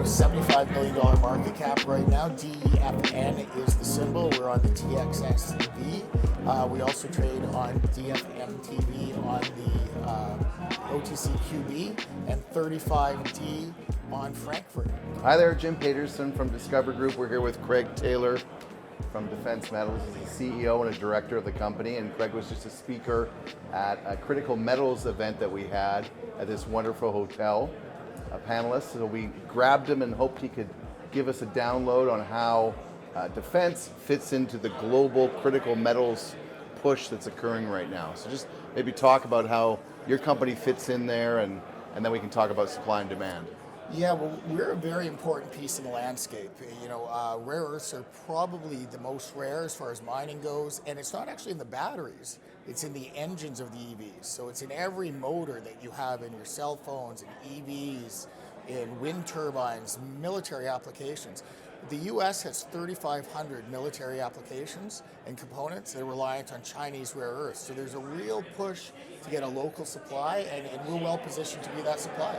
$75 million market cap right now. DEFN is the symbol. We're on the TXSV. We also trade on DFMTV on the OTCQB and 35D on Frankfurt. Hi there, Jim Paterson from Discover Group. We're here with Craig Taylor from Defense Metals. He's the CEO and a director of the company, and Craig was just a speaker at a critical metals event that we had at this wonderful hotel, a panelist. So we grabbed him and hoped he could give us a download on how defense fits into the global critical metals push that's occurring right now. So just maybe talk about how your company fits in there, and then we can talk about supply and demand. Yeah, well, we're a very important piece in the landscape. You know, rare earths are probably the most rare as far as mining goes, and it's not actually in the batteries, it's in the engines of the EVs. So it's in every motor that you have in your cell phones and EVs, in wind turbines, military applications. The US has 3,500 military applications and components that are reliant on Chinese rare earths. So there's a real push to get a local supply, and we're well positioned to be that supply.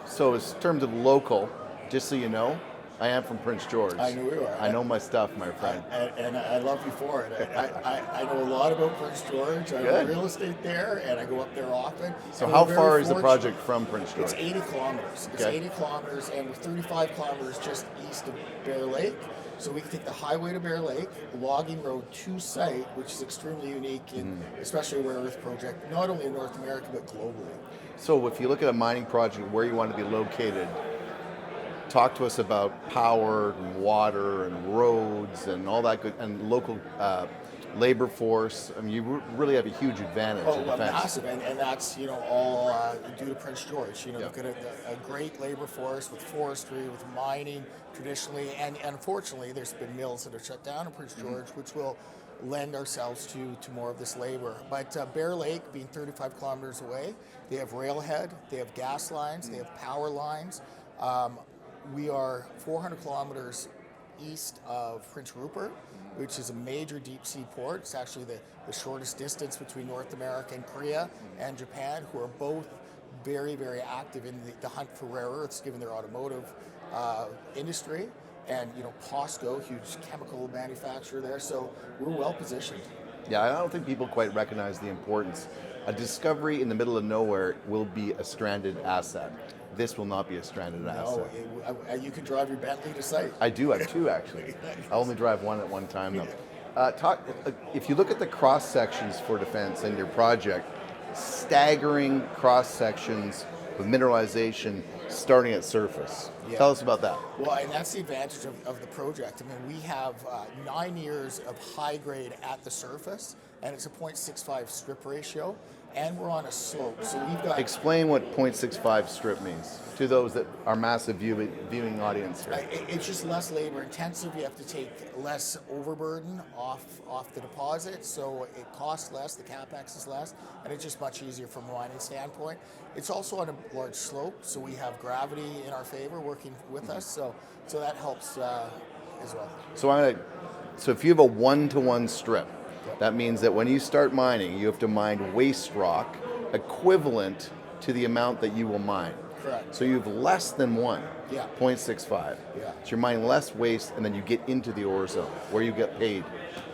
So in terms of local, just so you know, I am from Prince George. I know you are. I know my stuff, my friend. And I love you for it. I know a lot about Prince George. I have real estate there, and I go up there often. So how far is the project from Prince George? It's 80 kilometers. It's 80 kilometers, and we're 35 kilometers just east of Bear Lake. So we can take the highway to Bear Lake, logging road to site, which is extremely unique, in, especially a rare earth project, not only in North America, but globally. So if you look at a mining project, where you want to be located, talk to us about power and water and roads and all that good, and local labor force. I mean, you really have a huge advantage in defense. Massive, and that's, you know, all due to Prince George. You know, they've got a great labor force with forestry, with mining traditionally, and unfortunately, there's been mills that are shut down in Prince George, which will lend ourselves to more of this labor. But Bear Lake, being 35 kilometers away, they have railhead, they have gas lines, they have power lines. We are 400 kilometers east of Prince Rupert, which is a major deep sea port. It's actually the shortest distance between North America and Korea and Japan, who are both very, very active in the hunt for rare earths, given their automotive industry. And, you know, POSCO, huge chemical manufacturer there, so we're well positioned. Yeah, I don't think people quite recognize the importance. A discovery in the middle of nowhere will be a stranded asset. This will not be a stranded asset. No, you can drive your Bentley to site. I do, I have two actually. I only drive one at one time though. If you look at the cross sections for defense and your project, staggering cross sections with mineralization starting at surface. Yeah. Tell us about that. Well, and that's the advantage of the project. I mean, we have 9 years of high grade at the surface, and it's a 0.65 strip ratio, and we're on a slope. So we've got... Explain what 0.65 strip means to those that are massive viewing audience here. It's just less labor intensive. You have to take less overburden off the deposit, so it costs less, the capex is less, and it's just much easier from a mining standpoint. It's also on a large slope, so we have gravity in our favor working with us, so that helps as well. So if you have a one-to-one strip, that means that when you start mining, you have to mine waste rock equivalent to the amount that you will mine. Correct. So you have less than one, 0.65. Yeah. So you're mining less waste, and then you get into the ore zone where you get paid.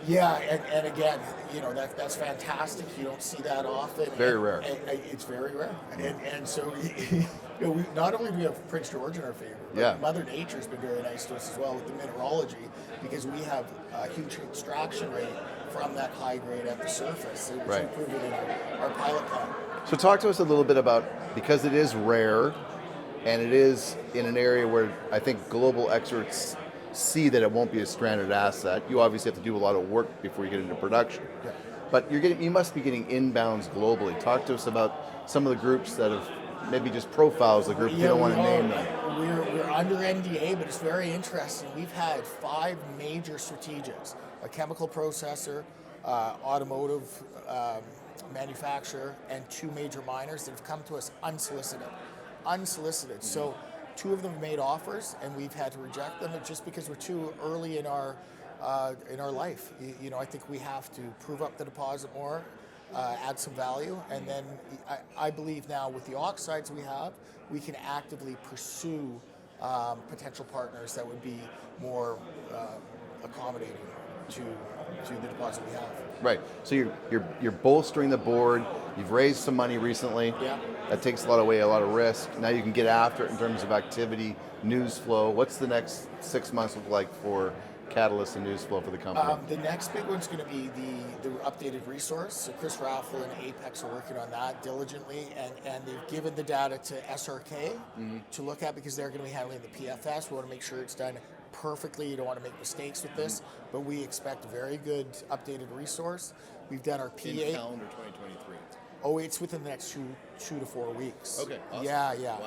Yeah, and again, you know, that's fantastic. You don't see that often. Very rare. And it's very rare. And so, you know, not only do we have Prince George in our favor, but Mother Nature's been very nice to us as well with the mineralogy, because we have a huge extraction rate from that high grade at the surface, which we proven in our pilot plant. So talk to us a little bit about, because it is rare, and it is in an area where I think global experts see that it won't be a stranded asset. You obviously have to do a lot of work before you get into production. Yeah. But you must be getting inbounds globally. Talk to us about some of the groups that have maybe just profiles the group. You don't want to name them. We're under NDA, but it's very interesting. We've had 5 major strategics: a chemical processor, automotive manufacturer, and 2 major miners that have come to us unsolicited. So 2 of them made offers, and we've had to reject them just because we're too early in our life. You know, I think we have to prove up the deposit more, add some value, and then I believe now with the oxides we have, we can actively pursue potential partners that would be more accommodating to the deposit we have. Right. So you're bolstering the board. You've raised some money recently. Yeah. That takes a lot of risk. Now you can get after it in terms of activity, news flow. What's the next 6 months look like for Catalyst and news flow for the company? The next big one's going to be the updated resource. So Chris Raffle and Apex are working on that diligently, and they've given the data to SRK to look at because they're going to be handling the PFS. We want to make sure it's done perfectly. You don't want to make mistakes with this, but we expect a very good updated resource. We've done our PA. In calendar 2023. Oh, it's within the next two to 4 weeks. Okay, awesome. Yeah. Wow.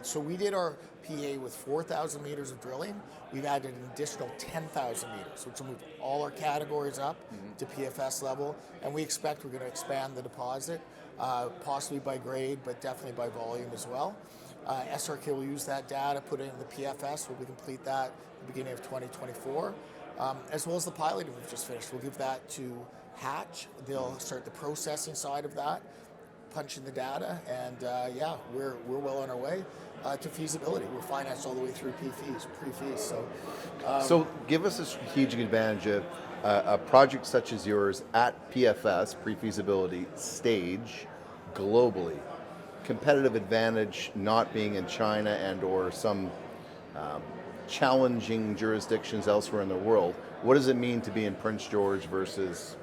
So we did our PA with 4,000 meters of drilling. We've added an additional 10,000 meters, which will move all our categories up to PFS level. And we expect we're going to expand the deposit, possibly by grade, but definitely by volume as well. SRK will use that data, put it in the PFS. We'll complete that at the beginning of 2024, as well as the piloting we've just finished. We'll give that to Hatch. They'll start the processing side of that, punch in the data, and we're well on our way to feasibility. We're financed all the way through pre-fees. So give us a strategic advantage of a project such as yours at PFS, pre-feasibility stage, globally. Competitive advantage not being in China and or some challenging jurisdictions elsewhere in the world. What does it mean to be in Prince George versus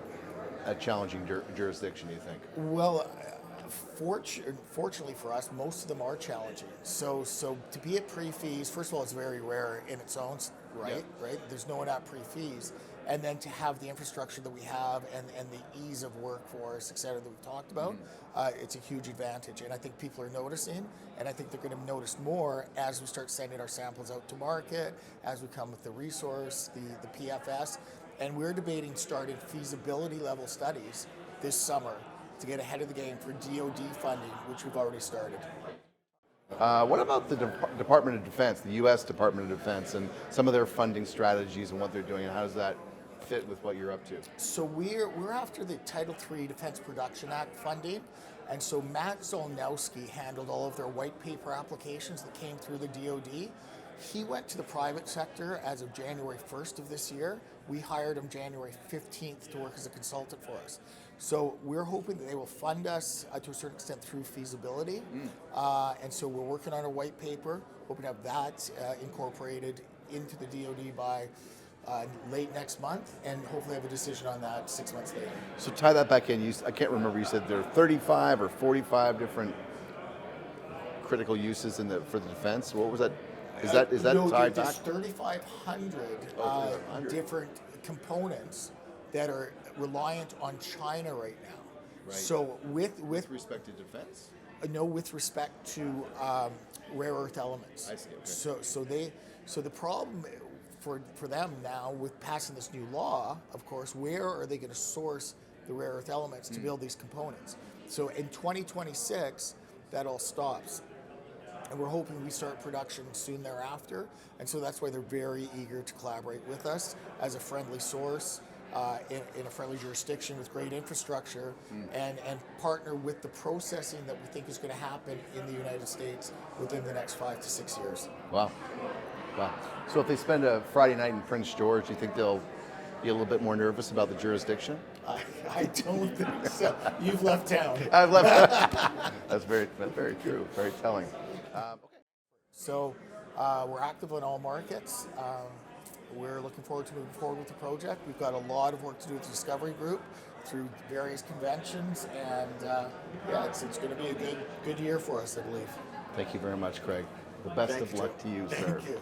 a challenging jurisdiction, do you think? Well, fortunately for us, most of them are challenging. So to be at pre-fees, first of all, it's very rare in its own right. Yeah. Right? There's no one at pre-fees. And then to have the infrastructure that we have and the ease of work for us, et cetera, that we've talked about, it's a huge advantage. And I think people are noticing, and I think they're going to notice more as we start sending our samples out to market, as we come with the resource, the PFS. And we're debating starting feasibility level studies this summer to get ahead of the game for DoD funding, which we've already started. What about the Department of Defense, the U.S. Department of Defense, and some of their funding strategies and what they're doing, and how does that fit with what you're up to? So we're after the Title III Defense Production Act funding, and so Matt Zolnowski handled all of their white paper applications that came through the DoD. He went to the private sector as of January 1st of this year. We hired him January 15th to work as a consultant for us. So we're hoping that they will fund us to a certain extent through feasibility. And so we're working on a white paper, hoping to have that incorporated into the DoD by late next month, and hopefully have a decision on that 6 months later. So tie that back in. I can't remember, you said there are 35 or 45 different critical uses for the defense. What was that? Is that no, tied there's back? 3,500 different components that are reliant on China right now. Right. So with respect to defense? No, with respect to rare earth elements. I see. Okay. So the problem for them now with passing this new law, of course, where are they going to source the rare earth elements to build these components? So in 2026, that all stops. And we're hoping we start production soon thereafter. And so that's why they're very eager to collaborate with us as a friendly source in a friendly jurisdiction with great infrastructure and partner with the processing that we think is going to happen in the United States within the next 5 to 6 years. Wow. So if they spend a Friday night in Prince George, do you think they'll be a little bit more nervous about the jurisdiction? I don't think so. You've left town. I've left. That's very true. Very telling. Okay. So we're active in all markets. We're looking forward to moving forward with the project. We've got a lot of work to do with the Discovery Group through various conventions, and it's going to be a good year for us, I believe. Thank you very much, Craig. The best Thank of you. luck to you, sir. Thank you.